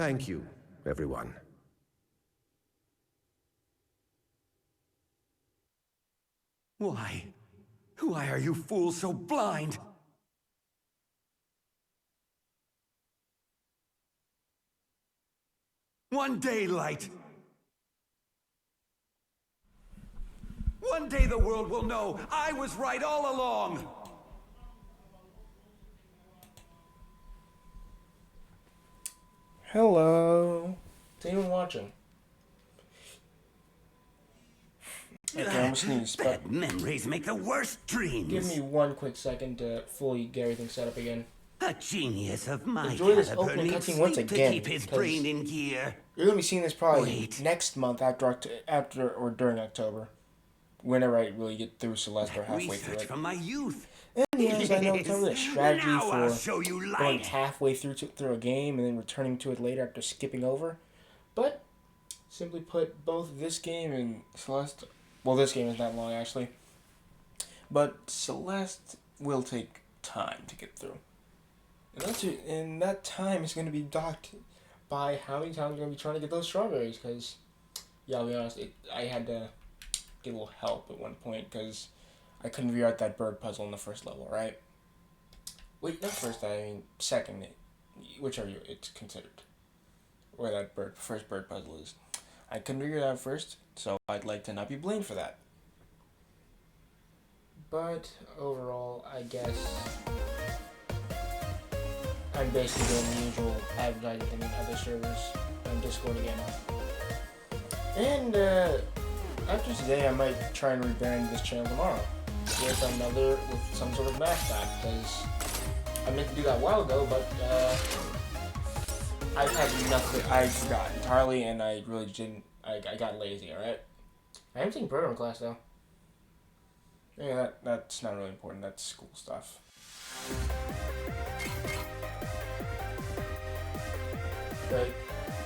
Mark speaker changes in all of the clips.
Speaker 1: Thank you, everyone.
Speaker 2: Why? Why are you fools so blind? One day, Light. One day the world will know I was right all along.
Speaker 3: Hello. Is anyone watching? Okay, I'm gonna sneeze, but
Speaker 2: Bad memories make the worst dreams.
Speaker 3: give me 1 quick second to fully get everything set up again.
Speaker 2: A genius of my
Speaker 3: Enjoy this
Speaker 2: caliber
Speaker 3: opening
Speaker 2: needs
Speaker 3: cutscene once
Speaker 2: sleep to
Speaker 3: again,
Speaker 2: keep his
Speaker 3: 'cause
Speaker 2: brain in gear.
Speaker 3: You're gonna be seeing this probably
Speaker 2: Wait.
Speaker 3: next month after or during October, whenever I really get through Celeste or halfway through
Speaker 2: Research
Speaker 3: it.
Speaker 2: from my youth.
Speaker 3: And yes, I know it's not really a strategy
Speaker 2: Now I'll
Speaker 3: for
Speaker 2: show you
Speaker 3: going
Speaker 2: Light.
Speaker 3: halfway through a game and then returning to it later after skipping over. But simply put, both this game and Celeste, well, this game is not long actually, but Celeste will take time to get through, and that time is going to be docked by how many times I'm going to be trying to get those strawberries. Because, yeah, I'll be honest, I had to get a little help at one point because I couldn't figure out that bird puzzle in the first level, right? Wait, not first, I mean second, whichever it's considered. Where that first bird puzzle is. I couldn't figure it out first, so I'd like to not be blamed for that. But overall, I guess I'm basically doing the usual advertising thing in other servers on Discord again. And after today, I might try and rebrand this channel tomorrow with some sort of mascot, because I meant to do that a while ago, but I've had nothing. I forgot entirely, and I really didn't. I got lazy. All right. I am taking program class though. Yeah, that's not really important. That's school stuff. But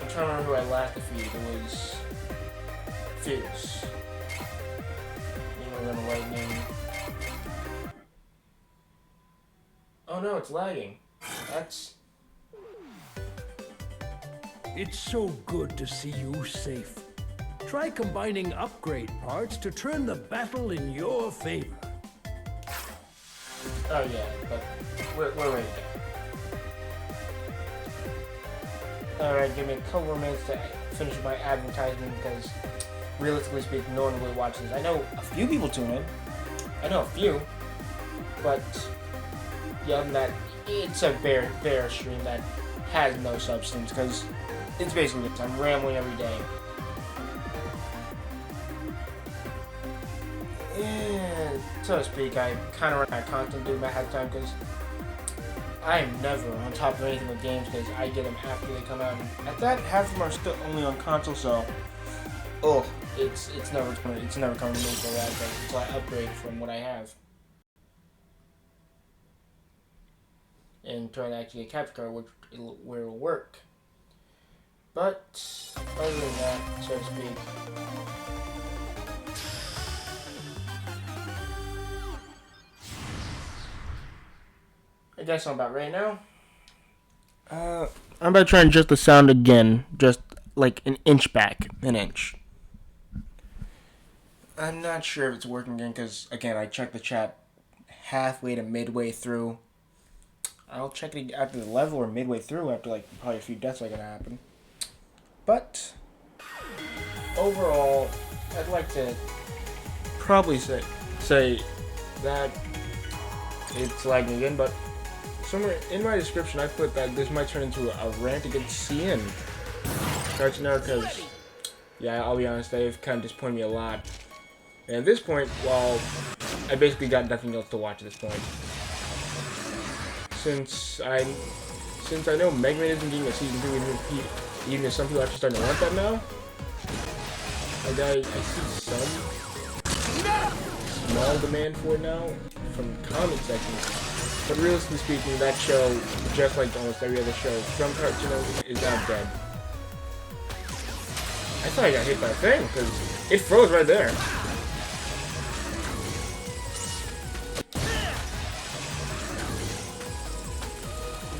Speaker 3: I'm trying to remember who I last defeated. It was Fierce. You know, lightning. Oh no, it's lagging. That's.
Speaker 4: It's so good to see you safe. Try combining upgrade parts to turn the battle in your favor.
Speaker 3: Oh yeah, but we're ready to go. Alright, give me a couple more minutes to finish my advertisement, because realistically speaking, no one really watches this. I know a few people tune in. I know a few. But yeah, other than that, it's a bare stream that has no substance, because it's basically this. I'm rambling every day. And so to speak, I kind of run out of content during my halftime, because I am never on top of anything with games, because I get them after they come out. And at that, half of them are still only on console, so it's never coming to me for that until I upgrade from what I have. And try to actually get a capture card, where it'll work. But other than that, so to speak, I guess I'm about ready now. I'm about to try and adjust the sound again, just like an inch back, an inch. I'm not sure if it's working again, because again, I checked the chat halfway to midway through. I'll check it after the level or midway through, after like probably a few deaths are gonna happen. But overall, I'd like to probably say that it's lagging again, but somewhere in my description I put that this might turn into a rant against CN. Starts now, because yeah, I'll be honest, they've kind of disappointed me a lot. And at this point, well, I basically got nothing else to watch at this point. Since I know Mega Man isn't getting a season 2, even if some people are actually starting to want that now. Like I see some small demand for it now from comment sections. But realistically speaking, that show, just like almost every other show from Cartoon Network, is now dead. I thought I got hit by a thing, because it froze right there.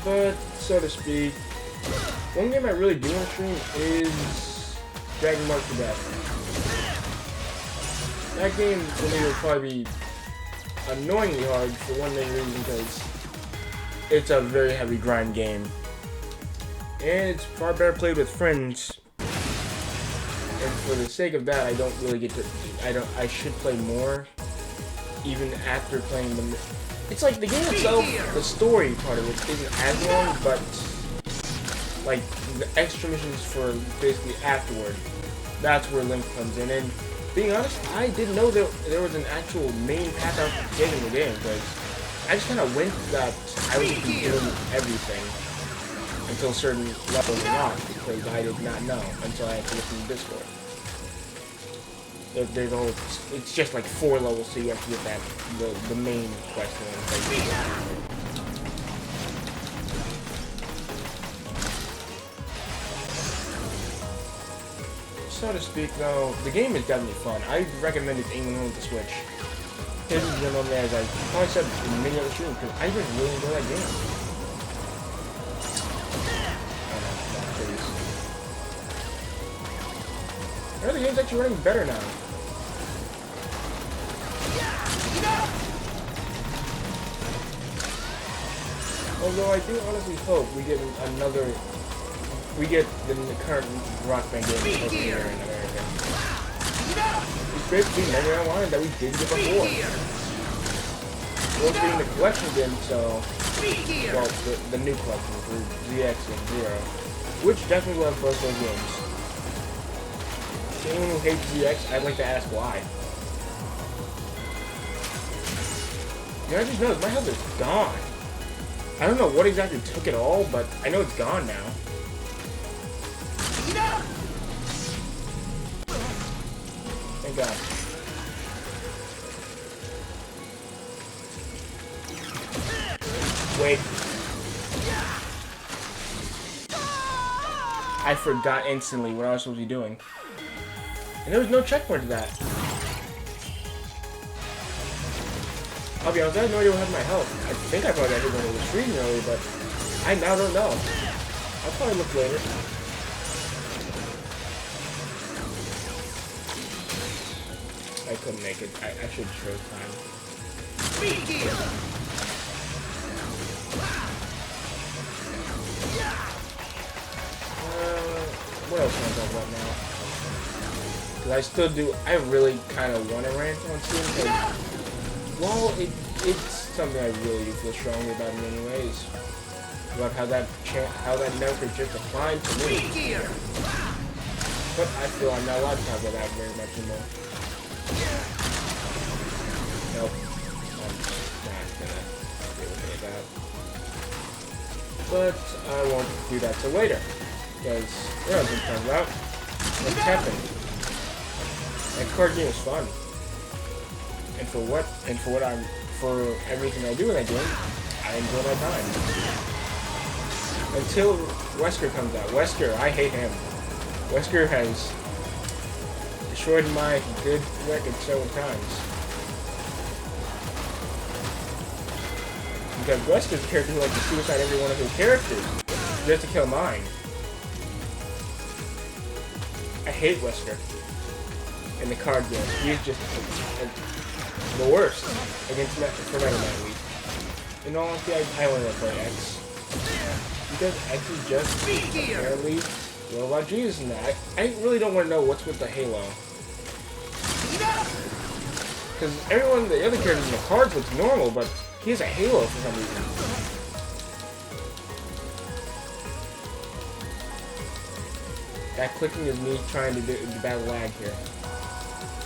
Speaker 3: But, so to speak, One game I really do want to stream is Dragon Mark to Death. That game for me will probably be annoyingly hard for one main reason, because it's a very heavy grind game. And it's far better played with friends. And for the sake of that, I don't really get to... I should play more, even after playing the... It's like the game itself, the story part of it isn't as long, but like the extra missions for basically afterward, that's where Link comes in. And being honest, I didn't know there was an actual main path I was taking the game, because I just kind of went that I was just doing everything until certain levels were not, because I did not know until I had to listen to Discord. There's a whole, it's just like 4 levels, so you have to get that, the main quest one. So to speak, though, the game is definitely fun. I recommend it to anyone with the Switch. This is one of them, as I probably said in many other streams, because I just really enjoy that game. I know the game's actually running better now. Although I do honestly hope we get the current Rock Band game over here in America. It's basically Mega Man 1 that we didn't get before. We're getting the collection again, so well, the new collection for ZX and Zero, which definitely will have both those games. To anyone who hates ZX, I'd like to ask why. You know, I just noticed my health is gone. I don't know what exactly took it all, but I know it's gone now. Thank God. Wait. I forgot instantly what I was supposed to be doing. And there was no checkpoint to that. I'll be honest, I had no idea what happened to my health. I think I probably got hit when it was freezing earlier, but I now don't know. I'll probably look later. I couldn't make it. I should show time. What else can I talk about now? Because I still do. I really kind of want to rant on Steam, because while it's something I really do feel strongly about in many ways, about how that nerf just applied to me. But I feel I'm not allowed to talk about that very much anymore. Nope. I'm not gonna do anything about that. But I won't do that till later, because there are things to talk about. What's happened? That card game is fun. And for everything I do in that game, I enjoy my time. Until Wesker comes out. Wesker, I hate him. Wesker has destroyed my good record several times. Because Wesker's a character who likes to suicide every one of his characters just to kill mine. I hate Wesker in the card game. He's just the worst against for Mega Man Week. In all honesty, I only want to play X. Because X is just apparently Robot Jesus in that. I really don't want to know what's with the Halo. Because everyone, the other characters in the cards looks normal, but he has a Halo for some reason. That clicking is me trying to do battle lag here.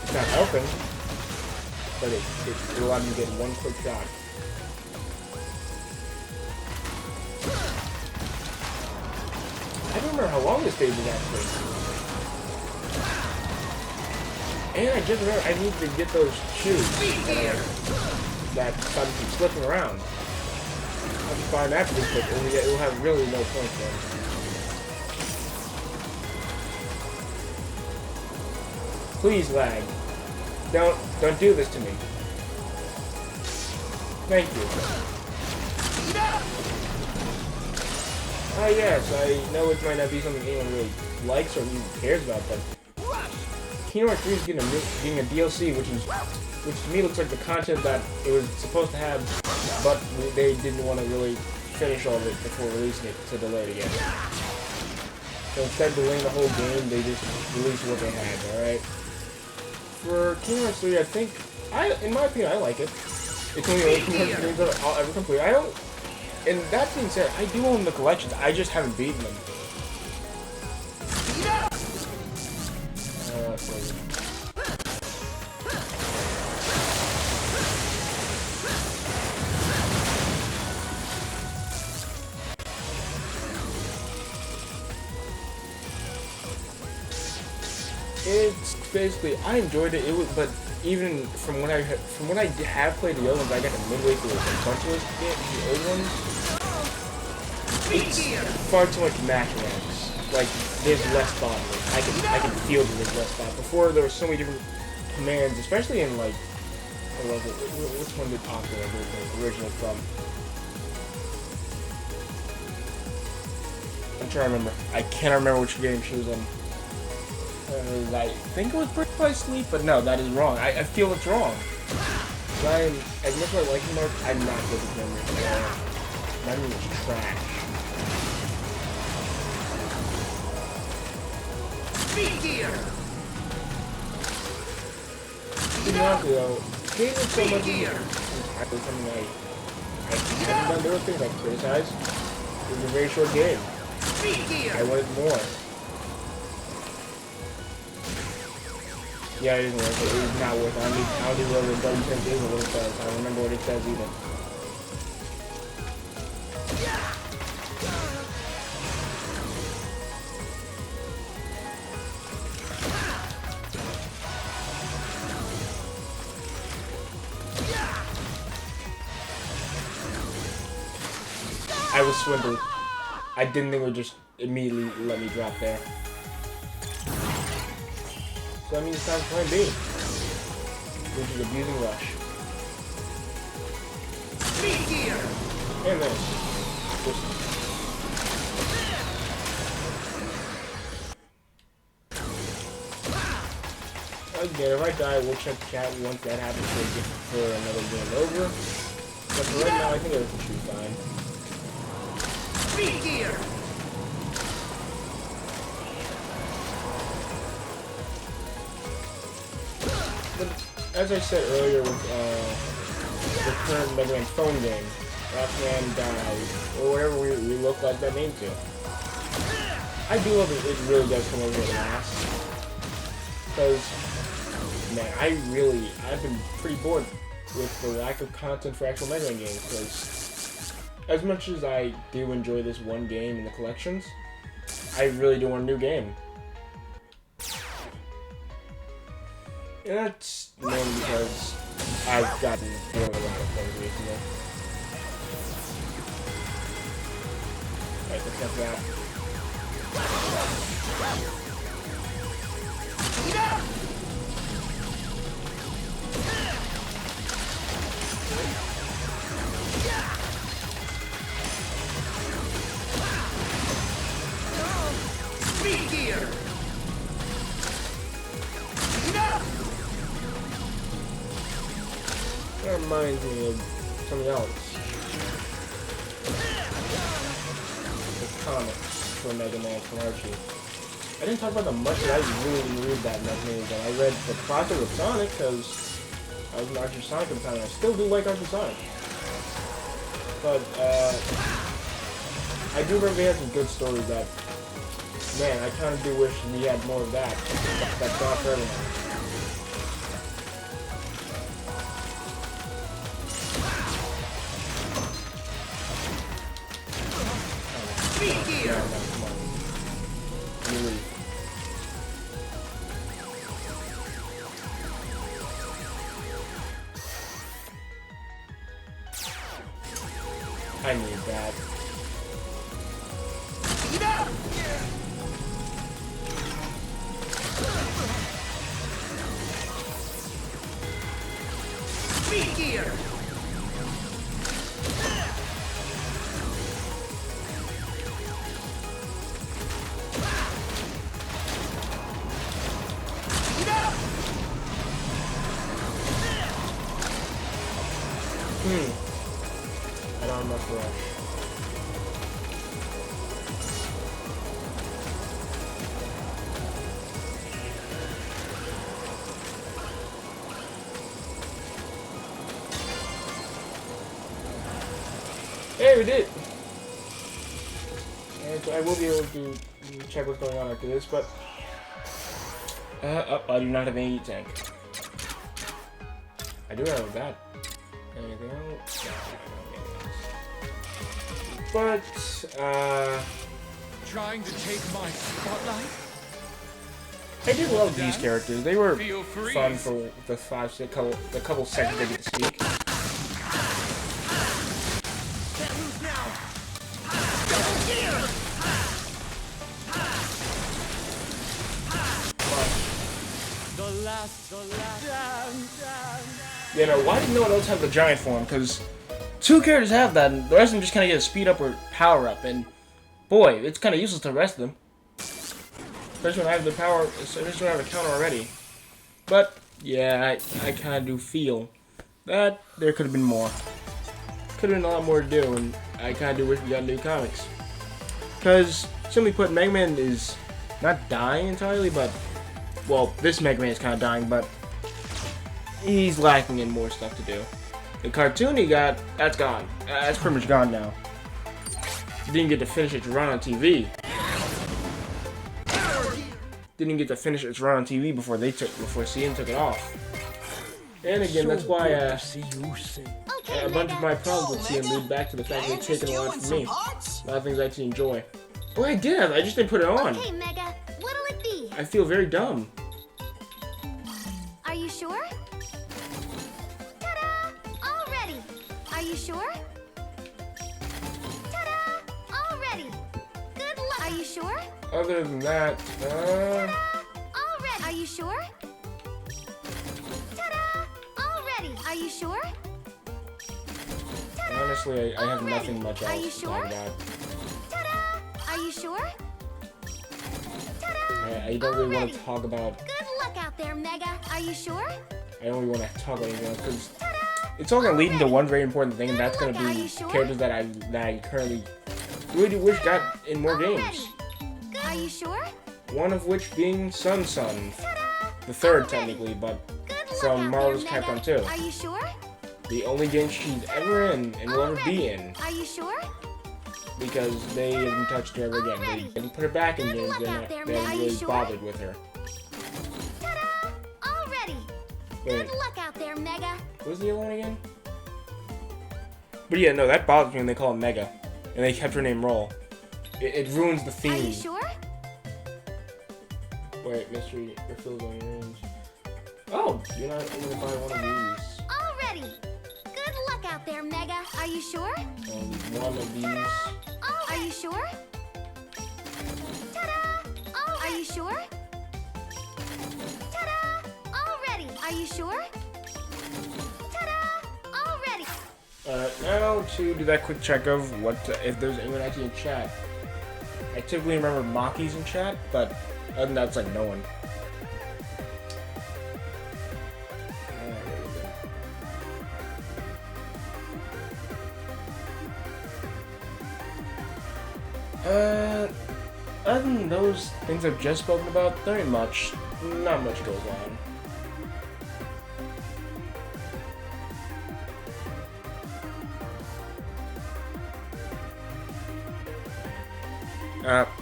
Speaker 3: It's not helping, but it allowed me to get one quick shot. I don't remember how long this stage is actually. And I just remember I need to get those shoes that stop me from slipping around. I'll just find after this, but it will have really no point then. Please lag. Don't do this to me. Thank you. Yes, I know it might not be something anyone really likes or even cares about, but Kingdom Hearts 3 is getting a DLC, which to me looks like the content that it was supposed to have, but they didn't want to really finish all of it before releasing it, to delay it again. So instead of delaying the whole game, they just released what they had, alright? For Kingdom Hearts 3, I think, in my opinion, I like it. It's only the only Kingdom Hearts games that I'll ever complete. And that being said, I do own the collections, I just haven't beaten them. It's basically, I enjoyed it. But even from when I have played the other ones, I got to midway through a bunch of the old ones. It's far too much mashing X. Like, there's less thought. I can feel that there's less thought. Before there were so many different commands, especially in like, what was it? Which one did Aqua the original from? I'm trying to remember. I cannot remember which game she was in. I think it was Brick by Sleep, but no, that is wrong. I feel it's wrong. As much as I like him, I'm not good with memory. That means trash.
Speaker 2: Speed gear.
Speaker 3: Honestly, though, game is so much easier. Actually, something I haven't done. There were things I criticized. It was a very short game. I wanted more. Yeah, it isn't worth it. It's not worth it. I don't even know what the W10 is or what it says. I don't remember what it says either. I was swindled. I didn't think it would just immediately let me drop there. So that means it's time for plan B, which is abusing Rush. And then, again, if I die, we'll check chat once that happens for another game over. But for right now, I think everything should be fine.
Speaker 2: Speed gear.
Speaker 3: But as I said earlier with the current Mega Man phone game, Rockman dies, or whatever we look like that name to. I do love it. It really does come over at last. Because, man, I've been pretty bored with the lack of content for actual Mega Man games. Because as much as I do enjoy this one game in the collections, I really do want a new game. And that's mainly because I've gotten bored of a lot of things recently. Alright, let's get that.
Speaker 2: Speed gear.
Speaker 3: That reminds me of something else. The comics for Mega Man from Archie. I didn't talk about them much, but I really didn't read that much news. I read the plot with Sonic because I was an Archie Sonic at the time, and I still do like Archie Sonic. But I do remember they had some good stories that, man, I kind of do wish we had more of that. That's not for everyone. I need that.
Speaker 2: Speed gear.
Speaker 3: we did. And I will be able to check what's going on after this, but I do not have any tank. I do have that. Anything else? But
Speaker 2: Trying to take my spotlight?
Speaker 3: I did love these characters. They were
Speaker 2: Feel free.
Speaker 3: fun for the couple seconds they get to speak.
Speaker 2: Can't lose now. Double gear. The last.
Speaker 3: You know, why did no one else have the giant form? Because 2 characters have that, and the rest of them just kind of get a speed up or power up, and boy, it's kind of useless to the rest of them. Especially when I have the power, especially when I have a counter already. But yeah, I kind of do feel that there could have been more. Could have been a lot more to do, and I kind of do wish we got new comics. Because, simply put, Mega Man is not dying entirely, but, well, this Mega Man is kind of dying, but he's lacking in more stuff to do. The cartoon he got, that's gone. That's pretty much gone now. Didn't get to finish its run on TV. Didn't get to finish its run on TV before CN took it off. And again, that's why a bunch of my problems with CN lead back to the fact that it's taken a lot from me. A lot of things I actually enjoy. Oh, I did have. I just didn't put it on.
Speaker 1: Okay, Mega. What'll it be?
Speaker 3: I feel very dumb.
Speaker 1: Are you sure? Ta-da! All ready. Are you sure? Ta-da! All ready. Good luck. Are you sure?
Speaker 3: Other than that,
Speaker 1: Ta-da! All ready. Are you sure? Ta-da! All ready. Are you sure? Ta-da!
Speaker 3: honestly, I have
Speaker 1: All
Speaker 3: nothing
Speaker 1: ready.
Speaker 3: much
Speaker 1: Are you
Speaker 3: else to
Speaker 1: sure?
Speaker 3: talk about.
Speaker 1: Ta-da! Are you sure? Ta-da!
Speaker 3: I don't really want
Speaker 1: Already.
Speaker 3: to talk about.
Speaker 1: Good luck out there, Mega. Are you sure?
Speaker 3: I don't really want to talk about anything else because
Speaker 1: Ta-da!
Speaker 3: it's all gonna lead into one very important thing, and that's gonna
Speaker 1: Good luck, are
Speaker 3: be
Speaker 1: you sure?
Speaker 3: characters that I currently really wish got in more games.
Speaker 1: Already. Good. Are you sure?
Speaker 3: One of which being Sun,
Speaker 1: Ta-da!
Speaker 3: the third
Speaker 1: Already.
Speaker 3: technically, but
Speaker 1: Good luck
Speaker 3: from
Speaker 1: out
Speaker 3: Marvel's
Speaker 1: there,
Speaker 3: Capcom
Speaker 1: Mega.
Speaker 3: 2.
Speaker 1: Are you sure?
Speaker 3: The only game she's ever in and will ever be in,
Speaker 1: Are you sure?
Speaker 3: because they haven't touched her ever again. They
Speaker 1: Already.
Speaker 3: didn't put her back in
Speaker 1: Good
Speaker 3: games,
Speaker 1: luck
Speaker 3: they
Speaker 1: out
Speaker 3: haven't
Speaker 1: there,
Speaker 3: they
Speaker 1: Mega.
Speaker 3: haven't
Speaker 1: Are you
Speaker 3: really
Speaker 1: sure?
Speaker 3: bothered with her.
Speaker 1: Ta-da! All ready.
Speaker 3: Wait,
Speaker 1: Good luck out there, Mega.
Speaker 3: what was the other one again? But yeah, no, that bothers me when they call her Mega, and they kept her name Roll. It ruins the
Speaker 1: Are
Speaker 3: theme.
Speaker 1: you sure?
Speaker 3: Wait, mystery refills on your range. Oh, you're not able to buy one of these.
Speaker 1: All ready. Good luck out there, Mega. Are you sure?
Speaker 3: Only one of these.
Speaker 1: All Are you sure? Ta-da! All Are you sure? Ta-da! All ready. Are you sure? Ta-da! All ready.
Speaker 3: Now to do that quick check of what if there's anyone actually in chat. I typically remember Maki's in chat, but other than that, it's like no one. Other than those things I've just spoken about, there ain't much. Not much goes on.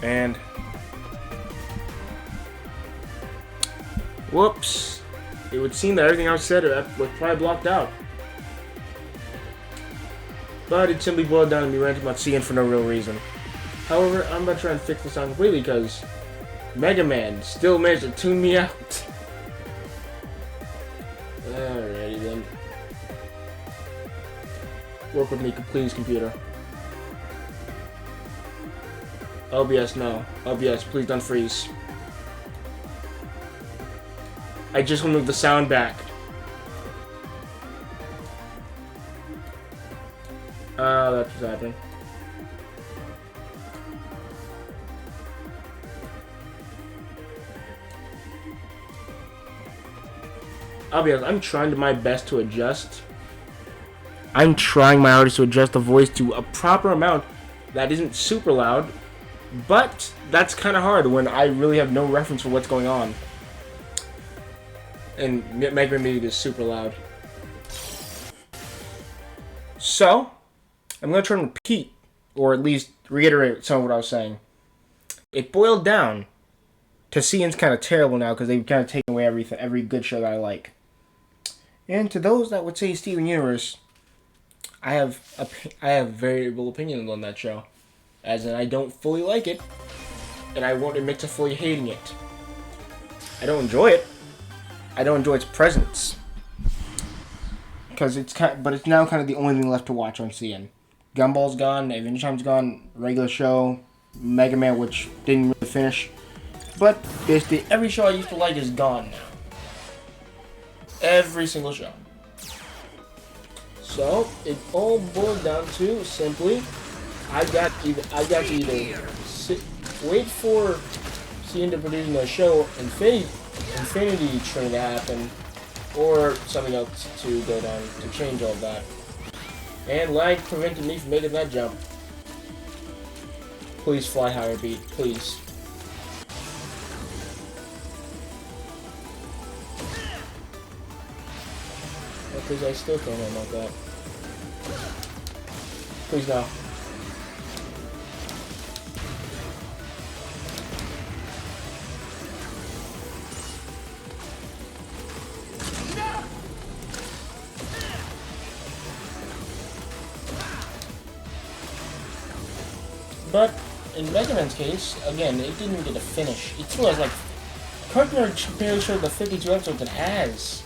Speaker 3: And whoops! It would seem that everything I said was probably blocked out. But it simply boiled down to me ranting about CN for no real reason. However, I'm about to try and fix this out completely because Mega Man still managed to tune me out. Alrighty then. Work with me, please, computer. OBS, no. OBS, please don't freeze. I just want to move the sound back. That's what's happening. I'll be honest, I'm trying my best to adjust. I'm trying my hardest to adjust the voice to a proper amount that isn't super loud, but that's kind of hard when I really have no reference for what's going on. And Mega Man Music is super loud. So, I'm going to try and repeat, or at least reiterate some of what I was saying. It boiled down to CN's kind of terrible now because they've kind of taken away every good show that I like. And to those that would say Steven Universe, I have variable opinions on that show, as in I don't fully like it, and I won't admit to fully hating it. I don't enjoy it. I don't enjoy its presence, because but it's now kind of the only thing left to watch on CN. Gumball's gone, Adventure Time's gone, regular show, Mega Man, which didn't really finish. But basically, every show I used to like is gone now. Every single show. So it all boiled down to simply, I got to either wait for CN to produce another show, Infinity Train to happen, or something else to go down to change all that. And lag prevented me from making that jump. Please fly higher, Beat. Please. Because I still can't hit like that. Please no. But in Mega Man's case, again, it didn't get a finish. It still has like Cartoon Network barely showed the 52 episodes it has.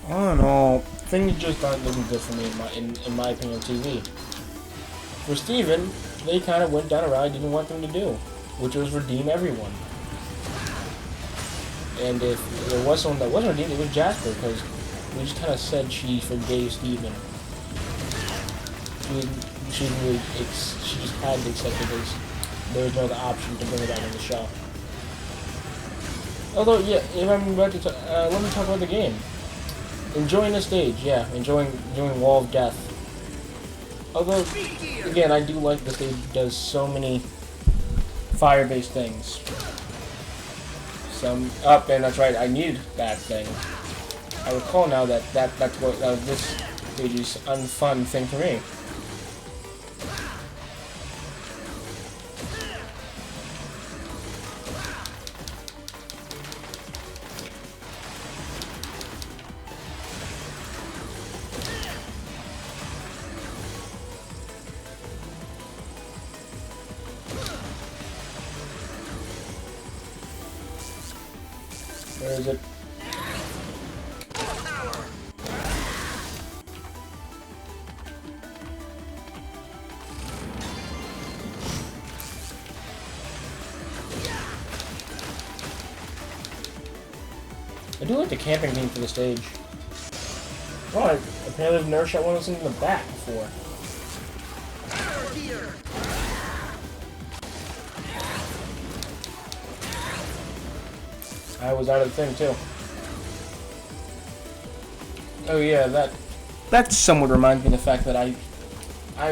Speaker 3: All in all, things just aren't looking good for me in my opinion on TV. For Steven, they kind of went down a route I didn't want them to do, which was redeem everyone. And if there was someone that wasn't redeemed, it was Jasper, because we just kind of said she forgave Steven. She just had to accept it because there was no other option to bring it back in the show. Although, yeah, if I'm about to let me talk about the game. Enjoying the stage, yeah. Enjoying Wall of Death. Although, again, I do like the stage does so many fire-based things. And that's right, I needed that thing. I recall now that's what this stage's unfun thing for me. Where is it? I do like the camping theme for the stage. Oh, apparently I've never shot one of those things in the back before. I was out of the thing too. Oh yeah, that somewhat reminds me of the fact that I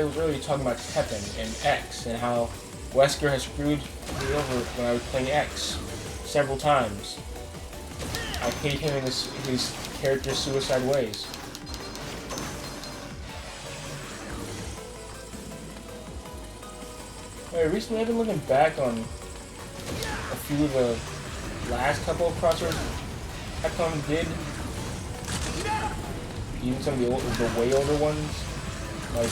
Speaker 3: was really talking about Tekken and X and how Wesker has screwed me over when I was playing X several times. I hate him in his character's suicide ways. Recently I've been looking back on a few of the last couple of crossovers Capcom did. Even some of the way older ones. Like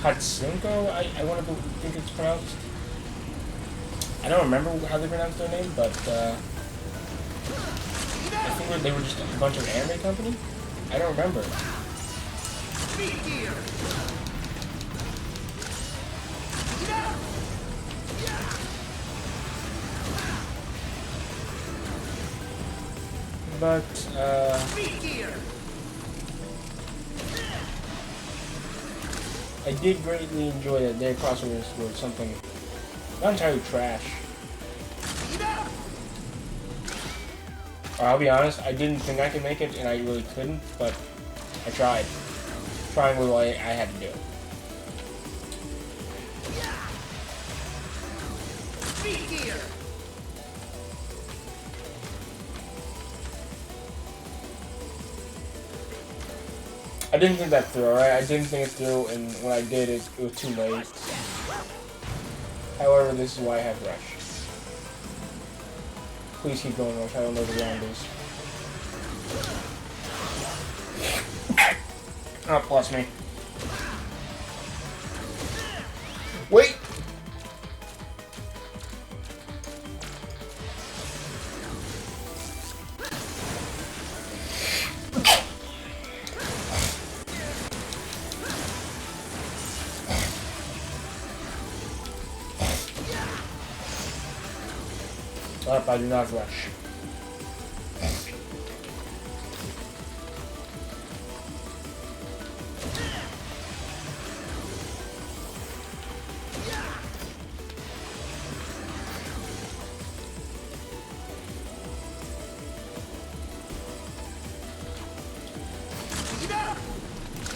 Speaker 3: Tatsunko, I want to think it's pronounced. I don't remember how they pronounced their name, but I think they were just a bunch of anime company. I don't remember. But I did greatly enjoy that their crossovers were something not entirely trash. I'll be honest, I didn't think I could make it, and I really couldn't, but I tried. Trying was all I had to do. I didn't think that through, alright? I didn't think it through, and when I did, it was too late. However, this is why I have Rush. Please keep going, Rush. I don't know where the ground is. Oh, plus me. Wait! Up, I do not rush.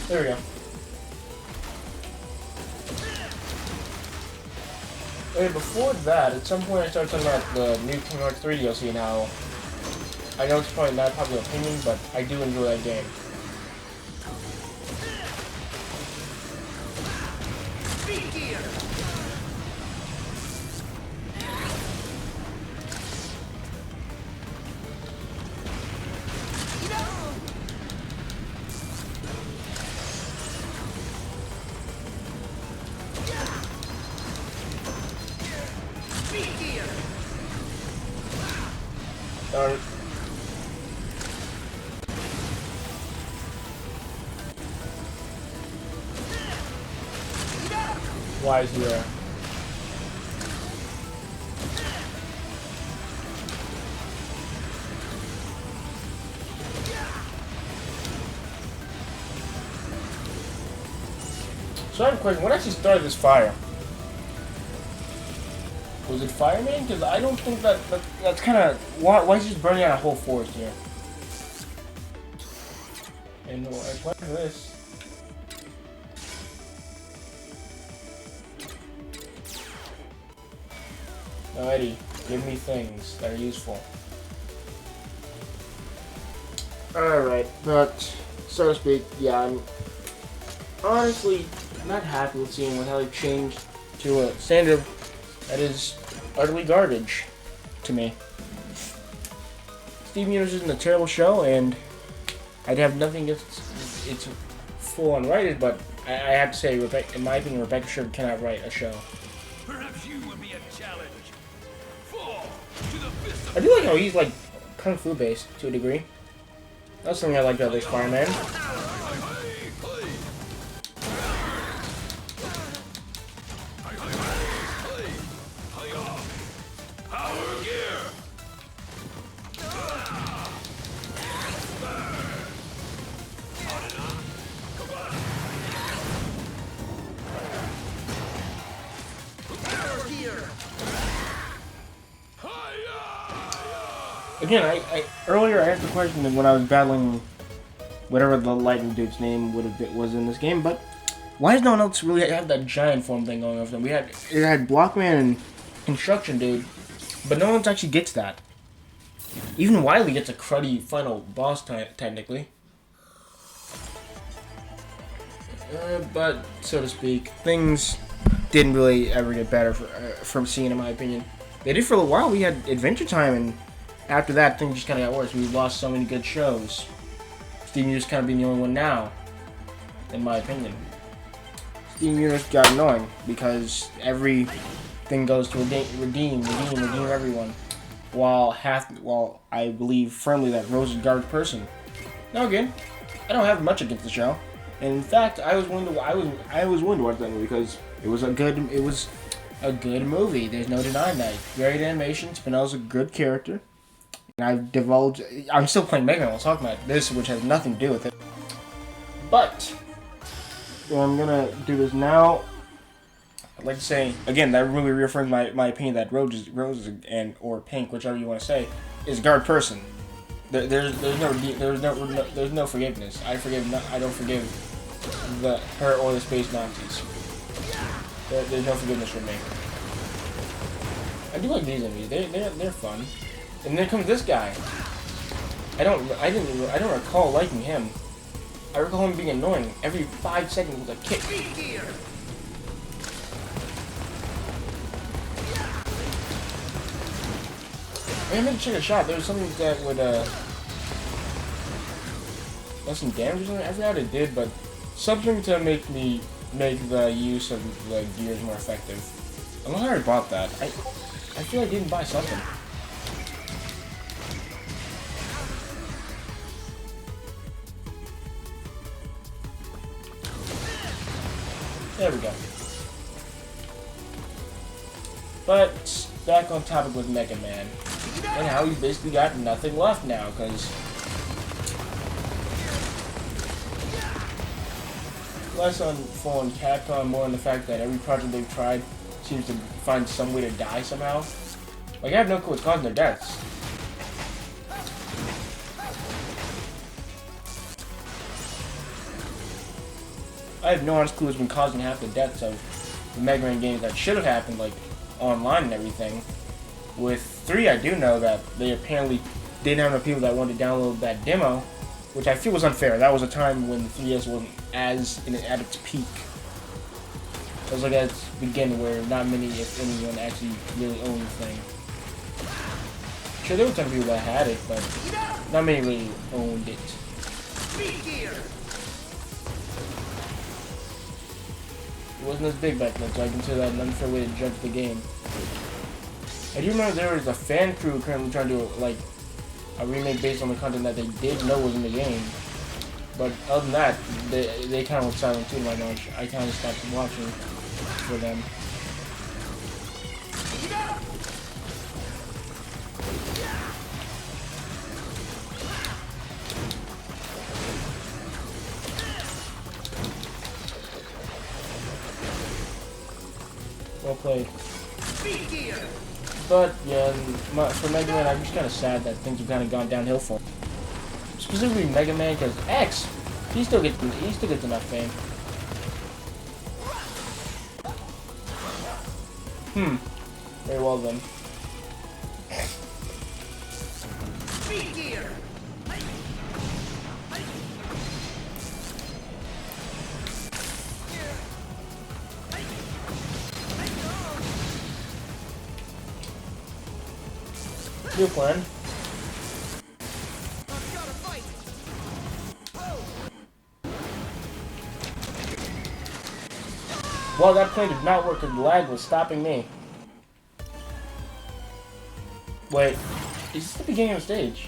Speaker 3: There we go. And before that, at some point I started talking about the new Kingdom Hearts 3 DLC now. I know it's probably not a popular opinion, but I do enjoy that game. Darn it. Why is he there? So I have a question. What actually started this fire? Was it fireman? Because I don't think that's kind of... Why is it just burning out a whole forest here? And I plan for this. Alrighty, give me things that are useful. Alright, but so to speak, yeah, I'm honestly not happy with seeing how they've changed to a standard that is utterly garbage to me. Steven Universe isn't a terrible show, and I'd have nothing against it's full on writers, but I have to say, in my opinion, Rebecca Sugar cannot write a show.
Speaker 2: Perhaps you would be a challenge. Fall to the fist of
Speaker 3: I do like how he's like kung fu based to a degree. That's something I like about this Fireman. Again, I earlier I asked the question when I was battling whatever the lightning dude's name was in this game, but why does no one else really have that giant form thing going on for them? It had Blockman and Construction Dude, but no one else actually gets that. Even Wily gets a cruddy final boss technically. But so to speak, things didn't really ever get better from seeing, in my opinion. They did for a while. We had Adventure Time, and after that, things just kind of got worse. We lost so many good shows. Steven Universe kind of being the only one now, in my opinion. Steven Universe got annoying because everything goes to redeem everyone. While I believe firmly that Rose is a garbage person. Now again, I don't have much against the show, and in fact, I was willing to watch that movie because it was a good movie. There's no denying that. Great animation. Spinell's a good character. And I'm still playing Mega Man while talking about this, which has nothing to do with it. But So I'm gonna do this now. I'd like to say again that really reaffirms my opinion that Rose and or Pink, whichever you want to say, is a guard person. There's no forgiveness. I don't forgive her or the Space Nazis. There's no forgiveness for me. I do like these enemies. They're fun. And then comes this guy. I don't recall liking him. I recall him being annoying. Every 5 seconds with a kick. I meant to check a shot. There was something that would lessen damage or something. I forgot what it did, but something to make the use of the gears more effective. I don't know how I bought that. I feel like I didn't buy something. There we go. But back on topic with Mega Man, and how he's basically got nothing left now, because less on fallen Capcom, more on the fact that every project they've tried seems to find some way to die somehow. Like, I have no clue what's causing their deaths. I have no honest clue what's been causing half the deaths of the Mega Man games that should have happened, like, online and everything. With 3, I do know that they apparently didn't have enough people that wanted to download that demo, which I feel was unfair. That was a time when the 3DS wasn't at its peak. It was like at its beginning where not many, if anyone, actually really owned the thing. Sure, there were some people that had it, but not many really owned it. It wasn't as big back then, so I consider that an unfair way to judge the game. I do remember there was a fan crew currently trying to do like a remake based on the content that they did know was in the game. But other than that, they kind of went silent too, to my knowledge. I kind of stopped watching for them. Well played. But yeah, for Mega Man, I'm just kind of sad that things have kind of gone downhill for him. Specifically Mega Man, because X, he still gets enough fame. Very well then. Good plan. Well, that plan did not work because the lag was stopping me. Wait, is this the beginning of the stage?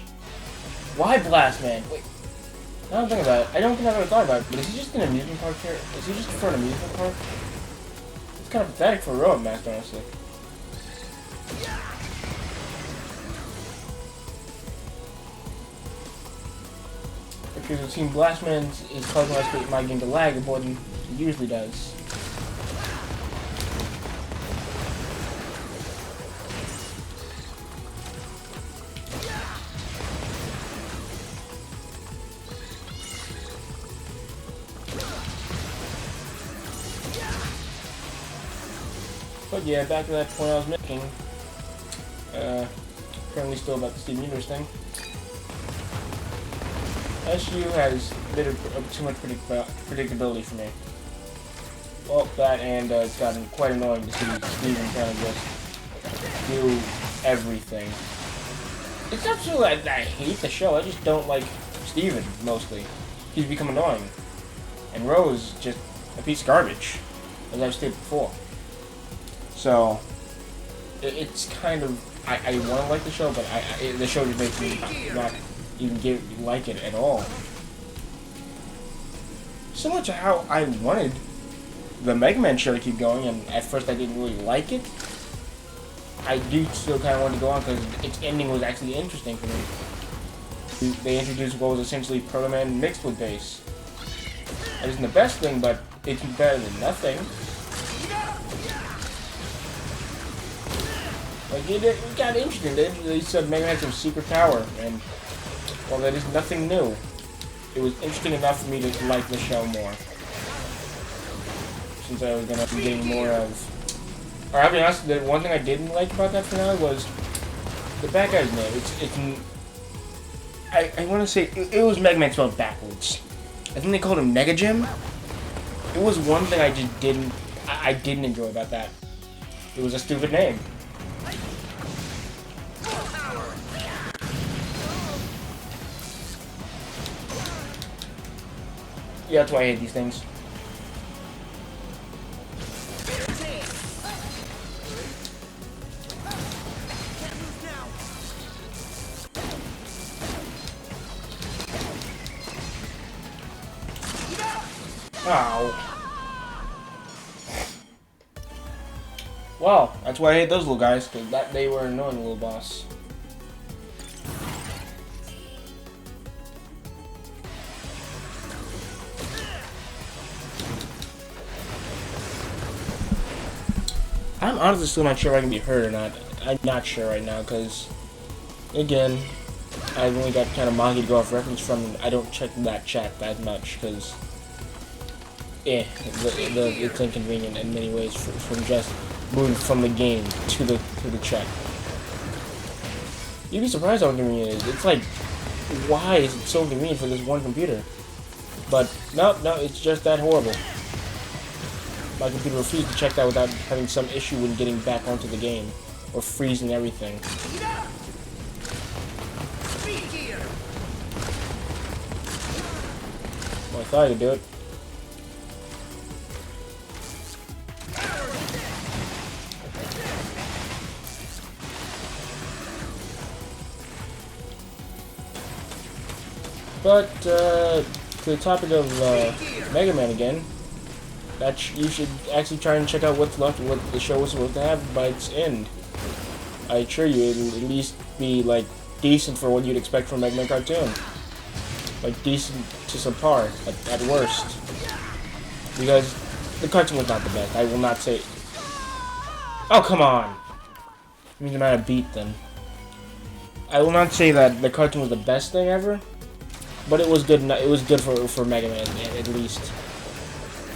Speaker 3: Why Blast Man? Wait, I don't think about it. I don't think I've ever thought about it, but is he just an amusement park here? Is he just for an amusement park? It's kind of pathetic for a Road Master, honestly. Because it seems Blast Man is causing my game to lag more than it usually does. But yeah, back to that point I was making. Currently still about the Steve Universe thing. SU has a bit of too much predictability for me. Well, that and it's gotten quite annoying to see Steven kind of just do everything. It's not true that I hate the show, I just don't like Steven, mostly. He's become annoying. And Rose, just a piece of garbage, as I've stated before. So, it's kind of, I want to like the show, but the show just makes me not even like it at all. Similar to how I wanted the Mega Man show to keep going, and at first I didn't really like it. I do still kind of want to go on because its ending was actually interesting for me. They introduced what was essentially Proto Man mixed with bass. It isn't the best thing, but it's better than nothing. Like, it got interesting. They said Mega Man had some secret power, and, well, that is nothing new. It was interesting enough for me to like the show more. Since I was going to be getting more of... Or, I'll be honest, the one thing I didn't like about that finale was the bad guy's name. I want to say, it was Mega Man spelled backwards. I think they called him Nega Jim. It was one thing I just didn't enjoy about that. It was a stupid name. Yeah, that's why I hate these things. Ow. Well, that's why I hate those little guys, because they were annoying, little boss. I'm honestly still not sure if I can be hurt or not. I'm not sure right now, because, again, I've only got kind of Magi to go off reference from, and I don't check that chat that much, because it's inconvenient in many ways from just moving from the game to the chat. You'd be surprised how inconvenient it is. It's like, why is it so convenient for this one computer? But no, it's just that horrible. My computer refused to check that without having some issue when getting back onto the game or freezing everything. Well, I thought I could do it. But, to the topic of Mega Man again, you should actually try and check out what's left, what the show was supposed to have by its end. I assure you, it'll at least be, like, decent for what you'd expect from a Mega Man cartoon. Like, decent to subpar, at worst. Because the cartoon was not the best. I will not say... Oh, come on! I mean, I'm not a beat, then. I will not say that the cartoon was the best thing ever, but it was good. It was good for Mega Man, at least.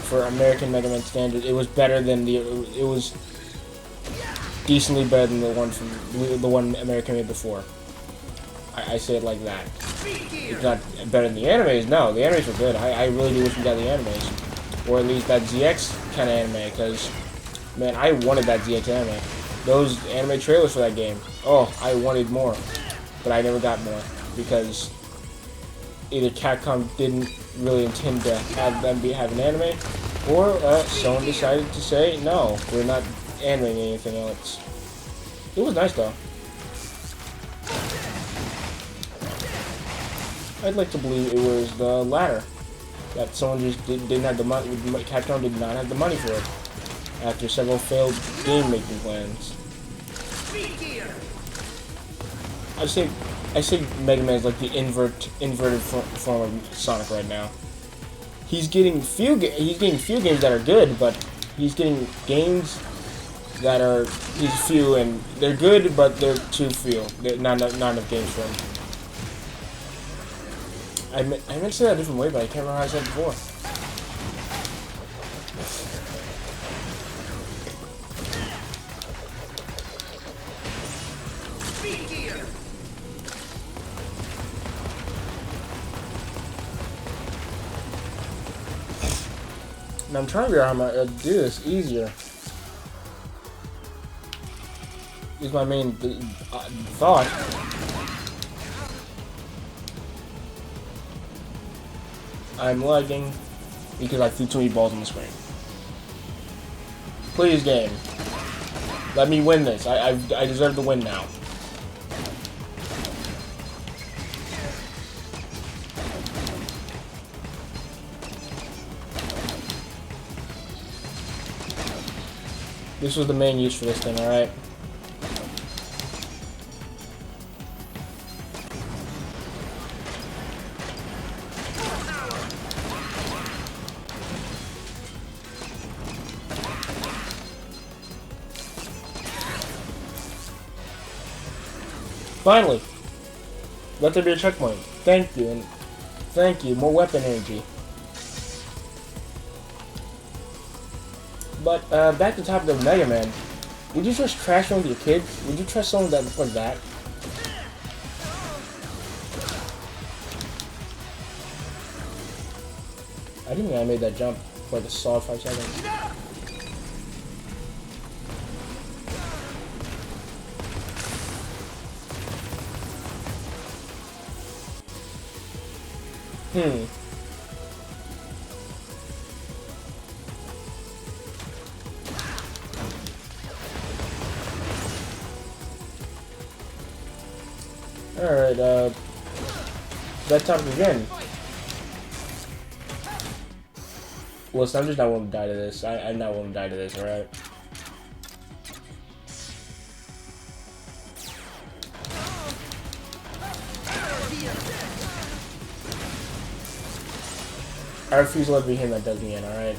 Speaker 3: For American Mega Man standard, it was better than it was decently better than the one American made before. I say it like that. It's not better than the animes. No, the animes were good. I really do wish we got the animes, or at least that ZX kind of anime. Because man, I wanted that ZX anime. Those anime trailers for that game. Oh, I wanted more, but I never got more because either Capcom didn't really intend to have them have an anime, or someone decided to say, no, we're not animating anything else. It was nice though. I'd like to believe it was the latter. That someone just didn't have the money, Capcom did not have the money for it, after several failed game-making plans. I say Mega Man is like the inverted form of Sonic right now. He's getting few games that are good, but he's getting games that are few, and they're good, but they're too few. Not enough games for him. I meant to say that a different way, but I can't remember how I said it before. And I'm trying to figure out how to do this easier. Is my main thought. I'm lagging because I threw too many balls on the screen. Please, game. Let me win this. I deserve to win now. This was the main use for this thing, alright? Finally! Let there be a checkpoint. Thank you, and thank you. More weapon energy. But, back to the topic of Mega Man. Would you trust trash with your kids? Would you trust someone that looks like that? I didn't think I made that jump for like a solid 5 seconds. Alright, that topic again. Listen, I'm just not willing to die to this. I'm not willing to die to this, alright? I refuse to let me hit that does me in, alright?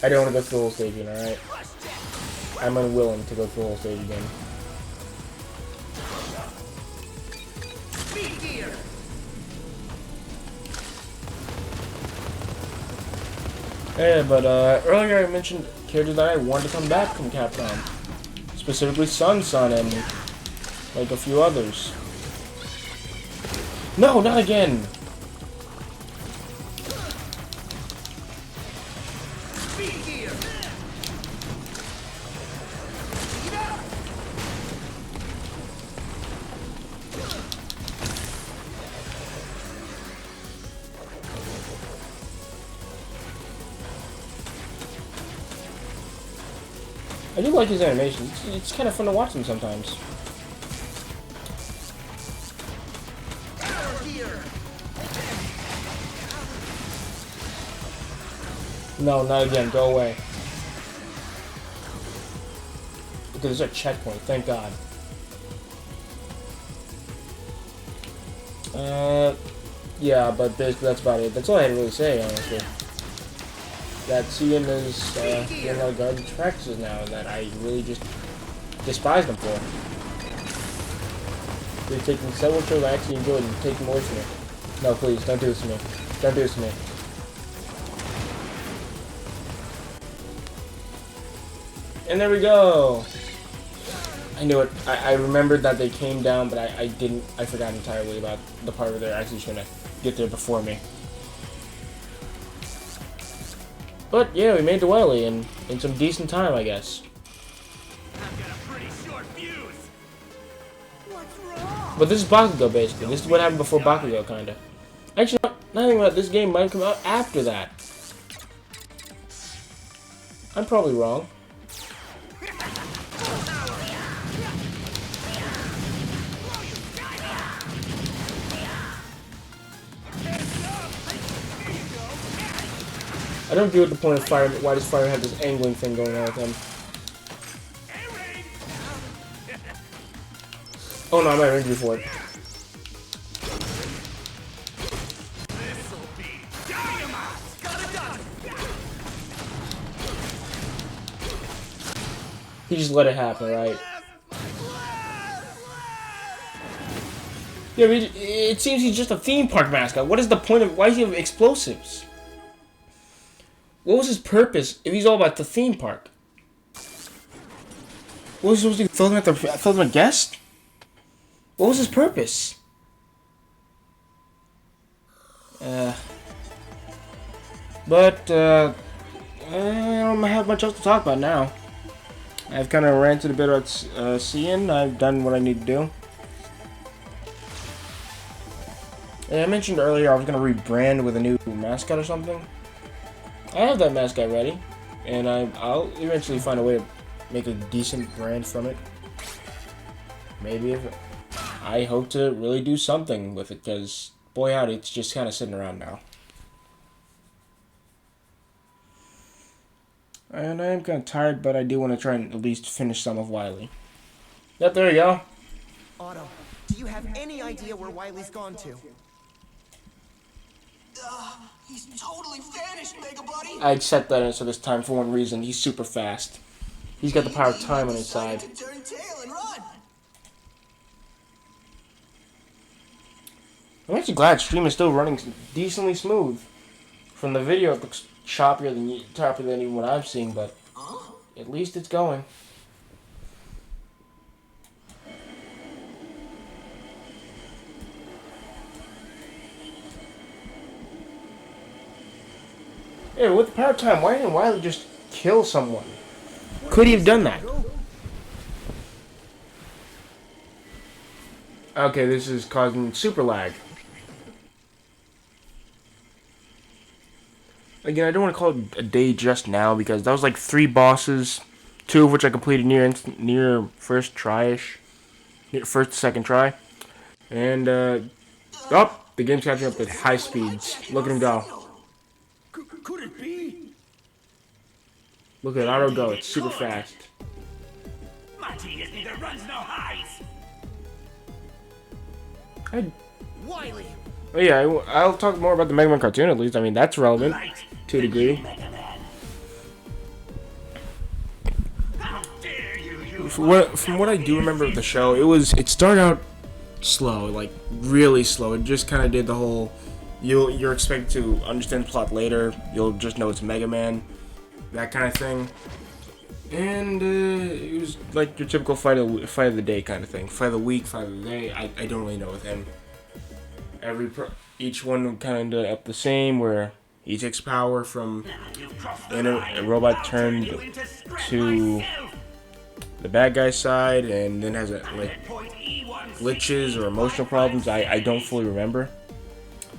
Speaker 3: I don't want to go through the whole stage again, alright? I'm unwilling to go through the whole stage again. Yeah, but earlier I mentioned characters that I wanted to come back from Capcom. Specifically Sun and like a few others. No, not again! I do like his animations. It's kind of fun to watch them sometimes. No, not again. Go away. Okay, there's a checkpoint. Thank God. Yeah, but basically that's about it. That's all I had to really say, honestly. That Cian is doing a lot of garbage practices now, and that I really just despise them for. They're taking several shows I actually enjoyed and taking them away from me. No, please, don't do this to me. Don't do this to me. And there we go! I knew it. I remembered that they came down, but I forgot entirely about the part where they're actually trying to get there before me. But yeah, we made the Wily in some decent time, I guess.
Speaker 2: I've got a pretty short fuse. What's wrong?
Speaker 3: But this is Bakugo, basically. This is what happened before Bakugo, kinda. Actually, nothing about this game might come out after that. I'm probably wrong. I don't get the point of Fire. Why does Fire have this angling thing going on with him? Oh no, I'm not ready for it. He just let it happen, right? Yeah, it seems he's just a theme park mascot. What is the point of? Why does he have explosives? What was his purpose if he's all about the theme park? What was he supposed to do? Throw them a guest? What was his purpose? But I don't have much else to talk about now. I've kind of ranted a bit about Cian. I've done what I need to do. And I mentioned earlier I was going to rebrand with a new mascot or something. I have that mascot ready, and I'll eventually find a way to make a decent brand from it. Maybe if I hope to really do something with it, because boy howdy, it's just kind of sitting around now. And I am kind of tired, but I do want to try and at least finish some of Wily. Yep, there you go.
Speaker 5: Otto, do you have any idea where Wily's gone to?
Speaker 2: He's totally vanished, Mega Buddy.
Speaker 3: I'd set that answer this time for one reason. He's super fast. He's got the power of time on his side.
Speaker 2: To turn tail and run.
Speaker 3: I'm actually glad stream is still running decently smooth. From the video, it looks choppier than even what I'm seeing, but at least it's going. Yeah, with the power of time, why didn't Wily just kill someone? Could he have done that? Okay, this is causing super lag. Again, I don't want to call it a day just now because that was like 3 bosses, 2 of which I completed near first try-ish, second try, and the game's catching up at high speeds. Look at him go.
Speaker 4: Could it be?
Speaker 3: Look at Otto go. It's super fast.
Speaker 2: My genius neither runs nor hides.
Speaker 5: Wily!
Speaker 3: Oh yeah, I'll talk more about the Mega Man cartoon at least. I mean, that's relevant to a degree.
Speaker 2: How dare you!
Speaker 3: From what I do remember of the show, it started out slow, like really slow. It just kind of did the whole you're expected to understand the plot later. You'll just know it's Mega Man, that kind of thing. And it was like your typical fight of the day kind of thing. Fight of the week, fight of the day. I don't really know with him. Each one kind of ended up the same, where he takes power from a robot turned to the bad guy's side, and then has glitches or emotional problems. I don't fully remember.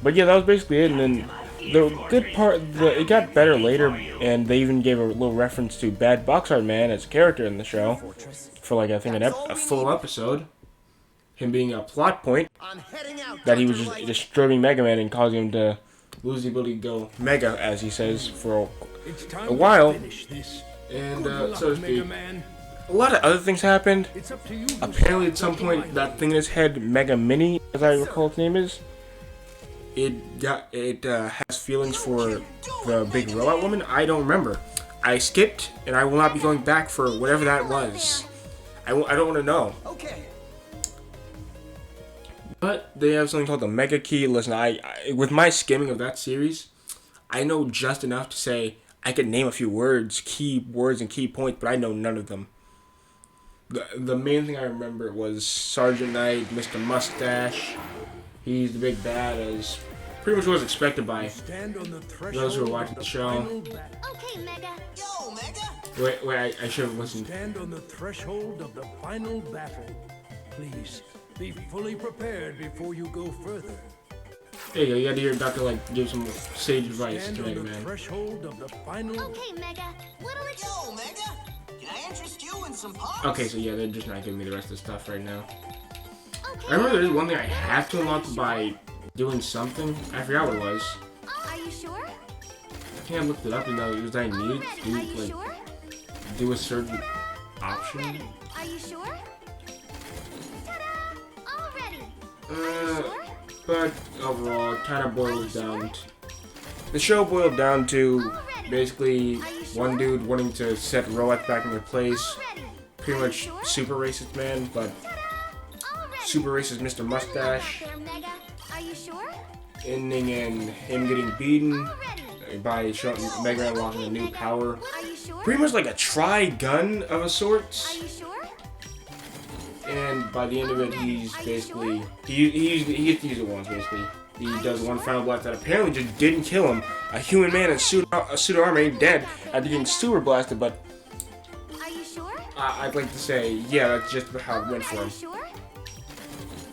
Speaker 3: But yeah, that was basically it. And then the good part, it got better later, and they even gave a little reference to Bad Box Art Man as a character in the show for like I think a full episode. Him being a plot point that he was just disturbing Mega Man and causing him to lose the ability to go Mega, as he says, for a while. And so to speak, a lot of other things happened. Apparently, at some point, that thing in his head, Mega Mini, as I recall its name is, it has feelings for the big robot woman. I don't remember. I skipped, and I will not be going back for whatever that was. I don't want to know.
Speaker 5: Okay.
Speaker 3: But they have something called the Mega Key. Listen, I with my skimming of that series, I know just enough to say I could name a few key words and key points, but I know none of them. The main thing I remember was Sergeant Knight, Mr. Mustache. He's the big bad, as pretty much was expected by those who are watching the show.
Speaker 1: Okay, Mega.
Speaker 2: Yo, Mega!
Speaker 3: Wait, I should have listened.
Speaker 4: Stand on the threshold of the final battle. Please, be fully prepared before you go further.
Speaker 3: There you go, you gotta hear Doctor give some sage advice to Mega Man.
Speaker 4: Threshold of the final.
Speaker 1: Okay, Mega. What'll it
Speaker 2: Yo, Mega! Can I interest you in some pops?
Speaker 3: Okay, so yeah, they're just not giving me the rest of the stuff right now.
Speaker 1: Okay.
Speaker 3: I remember there's one thing I have to unlock by doing something. I forgot what it was.
Speaker 1: Are you sure?
Speaker 3: I think I looked it up and it was that I needed
Speaker 1: Are you
Speaker 3: to
Speaker 1: sure?
Speaker 3: do a certain option.
Speaker 1: Already. Are you sure? Ta-da! Already.
Speaker 3: But overall, it kind of boils down to... The show boiled down to basically one dude wanting to set robots back in their place. Pretty much super racist man, but super racist Mr. Mustache.
Speaker 1: Are you sure?
Speaker 3: Ending in him getting beaten by Mega Man unlocking a new power.
Speaker 1: Are you sure?
Speaker 3: Pretty much like a tri-gun of a sort.
Speaker 1: Are you sure?
Speaker 3: And by the end of it, he's basically he gets to use it once. Basically, he does one final blast that apparently just didn't kill him. A human man in a suit of armor ain't dead after getting super blasted. But
Speaker 1: Are you sure?
Speaker 3: I'd like to say, yeah, that's just how it went for
Speaker 1: Are
Speaker 3: him.
Speaker 1: you sure?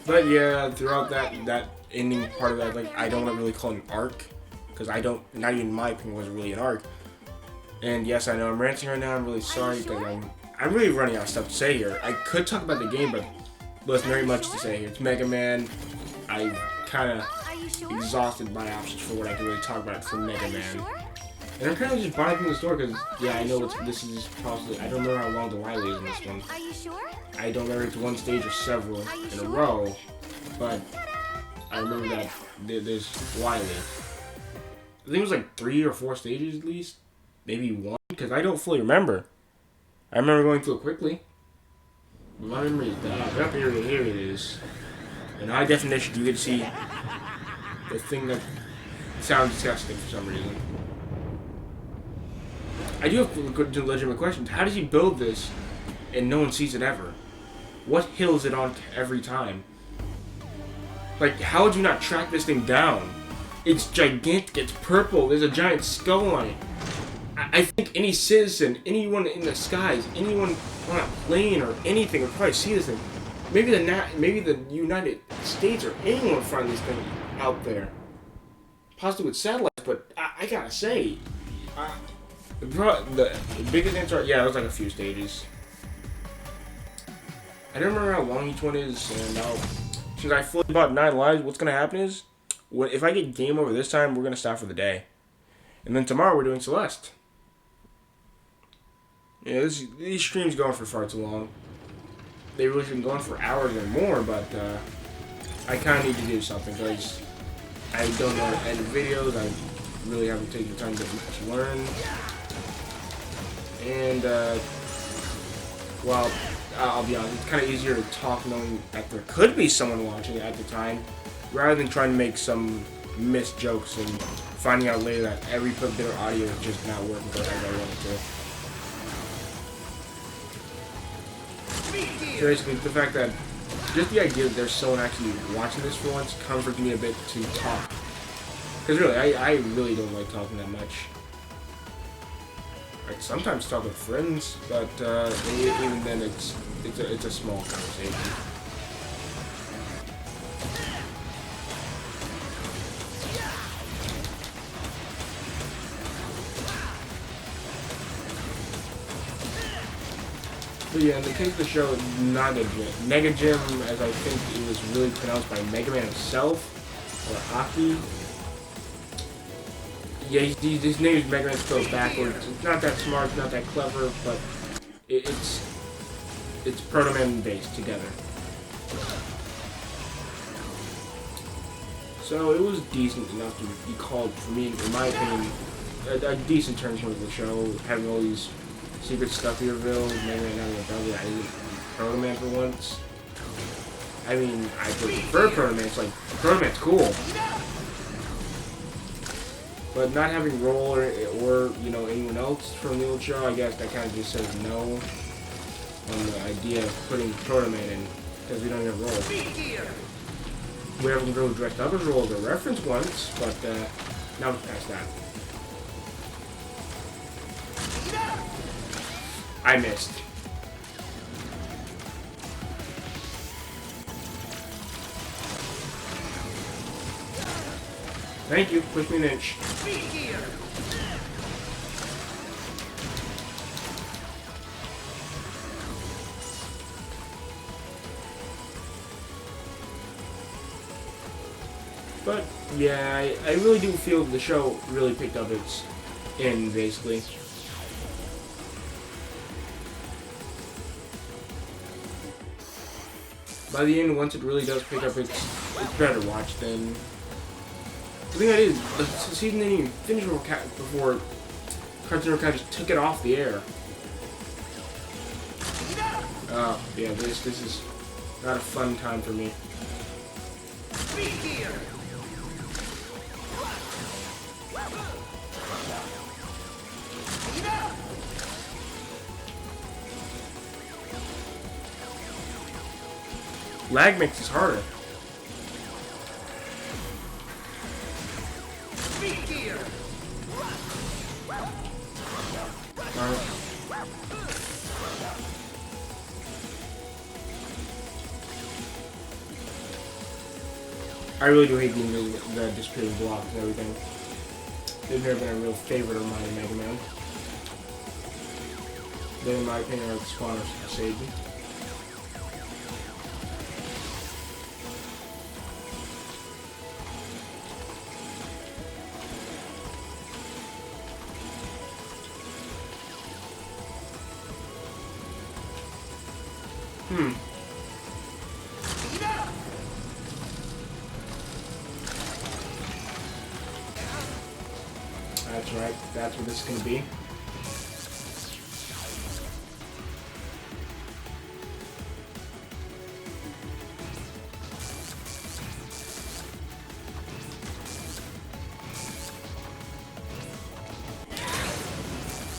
Speaker 3: But yeah, throughout that ending part of that, like I don't want to really call it an arc, because not even in my opinion was really an arc. And yes, I know I'm ranting right now. I'm really sorry because I'm really running out of stuff to say here. I could talk about the game, but there's very much to say here. It's Mega Man. I'm kind of
Speaker 1: Are you sure?
Speaker 3: exhausted by options for what I can really talk about for Mega
Speaker 1: Are you
Speaker 3: Man.
Speaker 1: sure?
Speaker 3: And I'm kind of just buying from the store because, yeah, I know this is possibly. I don't remember how long the Wily is in this one.
Speaker 1: Are you sure?
Speaker 3: I don't remember if it's one stage or several in a row, but I remember that there's Wily. I think it was like 3 or 4 stages at least, maybe 1, because I don't fully remember. I remember going through it quickly. My memory is bad. Up here it is. In high definition, you can see the thing that sounds disgusting for some reason. I do have good legitimate questions. How does he build this and no one sees it ever? What hill is it on every time? Like, how would you not track this thing down? It's gigantic, it's purple, there's a giant skull on it. I think any citizen, anyone in the skies, anyone on a plane or anything would probably see this thing. Maybe the United States or anyone would find this thing out there. Possibly with satellites, but I gotta say, the biggest answer, yeah, it was like a few stages. I don't remember how long each one is, and now, since I fully bought 9 lives, what's gonna happen is, if I get game over this time, we're gonna stop for the day. And then tomorrow we're doing Celeste. Yeah, these streams going for far too long. They really should be going for hours or more, but I kind of need to do something because I don't know how to edit videos. I really haven't taken the time to learn. And, well, I'll be honest, it's kind of easier to talk knowing that there could be someone watching at the time, rather than trying to make some missed jokes and finding out later that every bit of audio is just not working as I want it to. So basically, the fact that just the idea that there's someone actually watching this for once comforts me a bit to talk. Because really, I really don't like talking that much. I sometimes talk with friends, but even then it's a small conversation. But yeah, in the case of the show, Mega Gym, as I think it was really pronounced by Mega Man himself, or Aki. Yeah, his name is Mega Man spelled backwards. It's not that smart, it's not that clever, but it's Proto Man based together. So it was decent enough to be called, for me, in my opinion, a decent turning point of the show, having all these secret stuff he revealed, Mega Man having a brother that isn't Proto Man for once. I mean, I prefer Proto Man, it's like, Proto Man's cool. But not having Roll or you know, anyone else from the old show, I guess that kind of just says no on the idea of putting Proto Man in, because we don't have Roll. We haven't really dressed up as Roll as a reference once, but now we're past that. I missed. Thank you, push me an inch. But yeah, I really do feel the show really picked up its end, basically. By the end, once it really does pick up, it's better to watch than. The thing that is, the season didn't even finish before Cartoon Network just took it off the air. Oh, yeah, this is not a fun time for me. Lag makes this harder. I really do hate the disappearing blocks and everything. They've never been a real favorite of mine in Mega Man. They, in my opinion, are the spawners of Satan. That's right. That's what this is gonna be.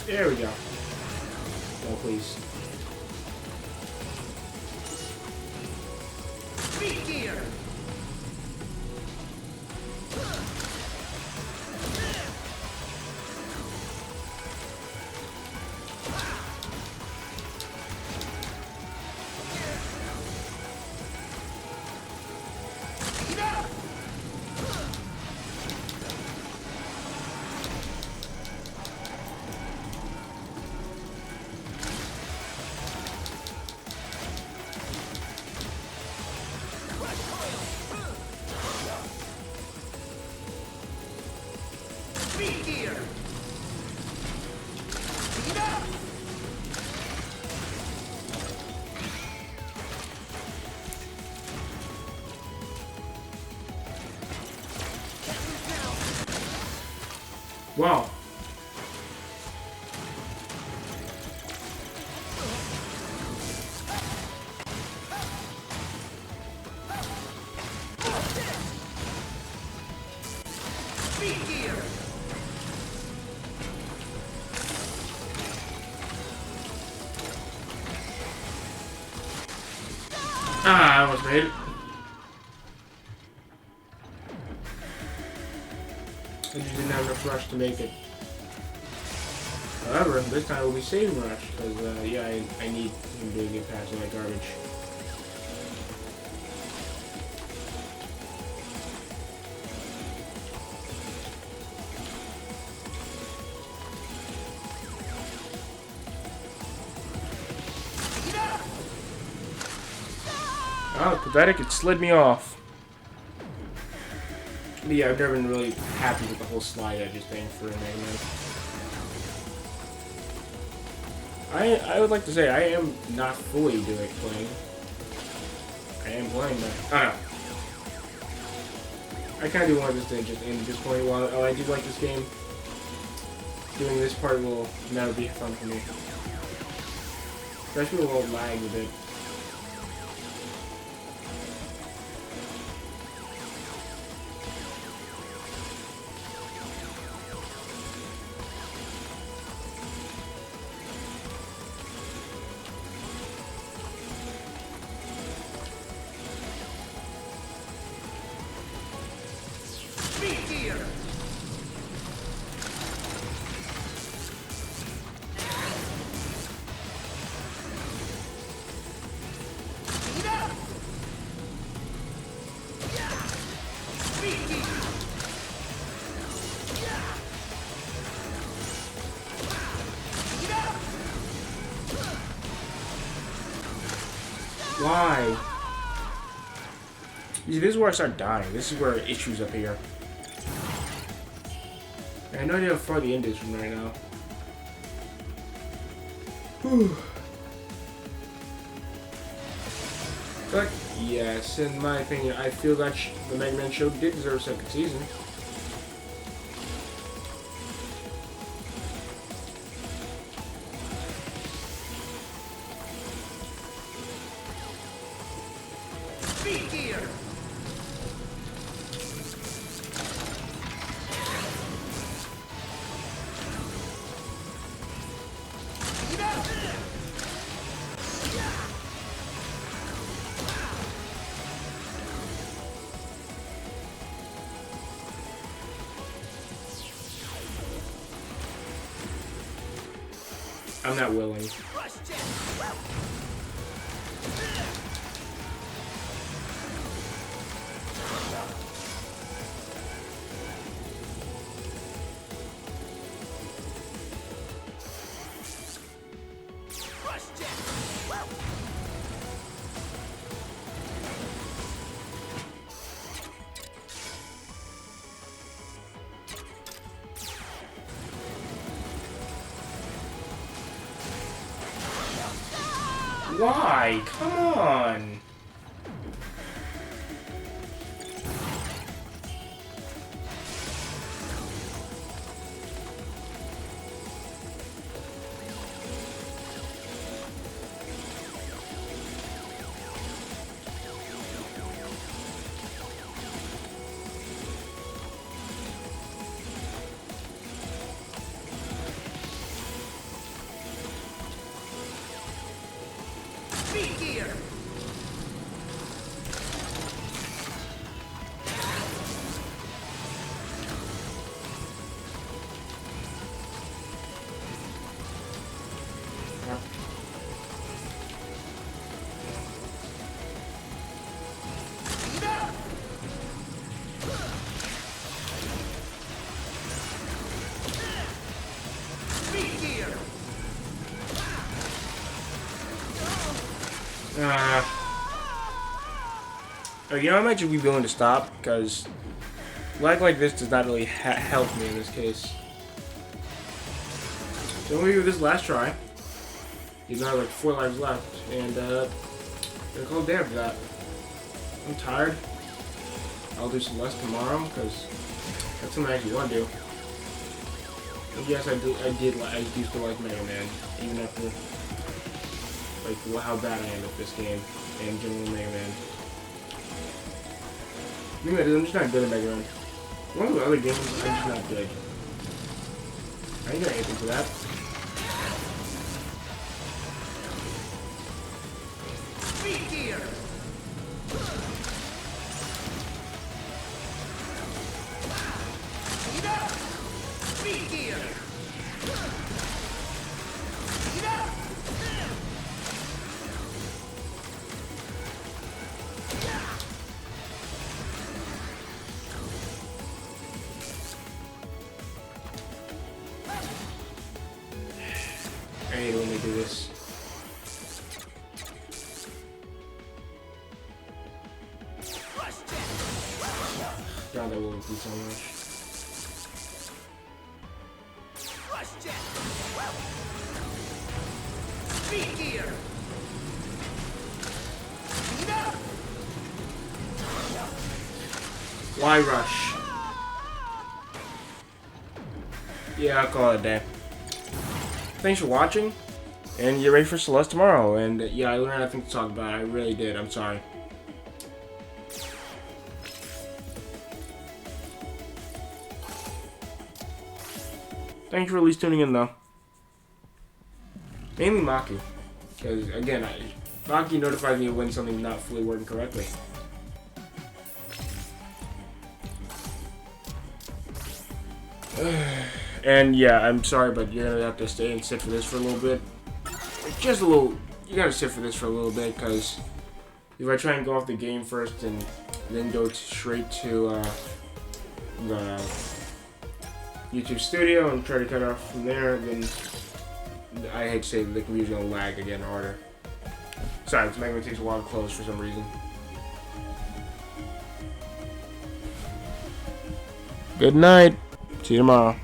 Speaker 3: There we go. Oh, please.
Speaker 5: Speed gear! Speed gear! Speed up!
Speaker 3: Wow.
Speaker 5: Speed gear!
Speaker 3: Ah, I almost made it. I just didn't have enough rush to make it. However, this time it will be saving rush, because, yeah, I need him to get past all that garbage. Oh, pathetic, it slid me off. But yeah, I've never been really happy with the whole slide edges thing for a Mega Man. I would like to say I am not fully doing playing. I am playing, but I don't know. I kind of do want this to just end at this point. While I do like this game, doing this part will never be fun for me. Especially will lag a bit.
Speaker 5: Speed gear! Speed up! Speed gear! Speed up!
Speaker 3: Why? See, this is where I start dying. This is where issues up here. I have no idea how far the end is from right now. Whew. But yes, in my opinion, I feel that the Mega Man show did deserve a second season.
Speaker 5: Speed gear! Speed up!
Speaker 3: I'm not willing.
Speaker 5: Rush jet! Rush jet!
Speaker 3: Why? Come on.
Speaker 5: Speed gear! Speed up! Speed gear!
Speaker 3: Oh, you know, I might just be willing to stop, because lag like this does not really help me in this case. So I'm gonna give this last try. You know, I have like 4 lives left, and I'm gonna call it day after that. I'm tired. I'll do Celeste tomorrow, because that's something I actually want to do. And yes, I used to like Mega Man, even after like how bad I am at this game and general Mega Man. I'm just not good at Mega Man. One of the other games, I'm just not good. I ain't got anything for that.
Speaker 5: Speed gear! Speed up! Speed gear! Speed up!
Speaker 3: I hate it when they do this. God, that will do so much.
Speaker 5: Rush jet! Speed gear! Speed up!
Speaker 3: Why rush? Yeah, I'll call it a day. Thanks for watching, and get ready for Celeste tomorrow. And yeah, I learned nothing to talk about. I really did. I'm sorry. Thanks for at least tuning in, though. Mainly Maki, because again, Maki notifies me when something's not fully working correctly. And yeah, I'm sorry, but you're gonna have to stay and sit for this for a little bit. Just a little. You gotta sit for this for a little bit, because if I try and go off the game first and then go straight to the YouTube studio and try to cut off from there, then I hate to say that the computer's gonna lag again harder. Sorry, it's making me take a while to close for some reason. Good night. See you tomorrow.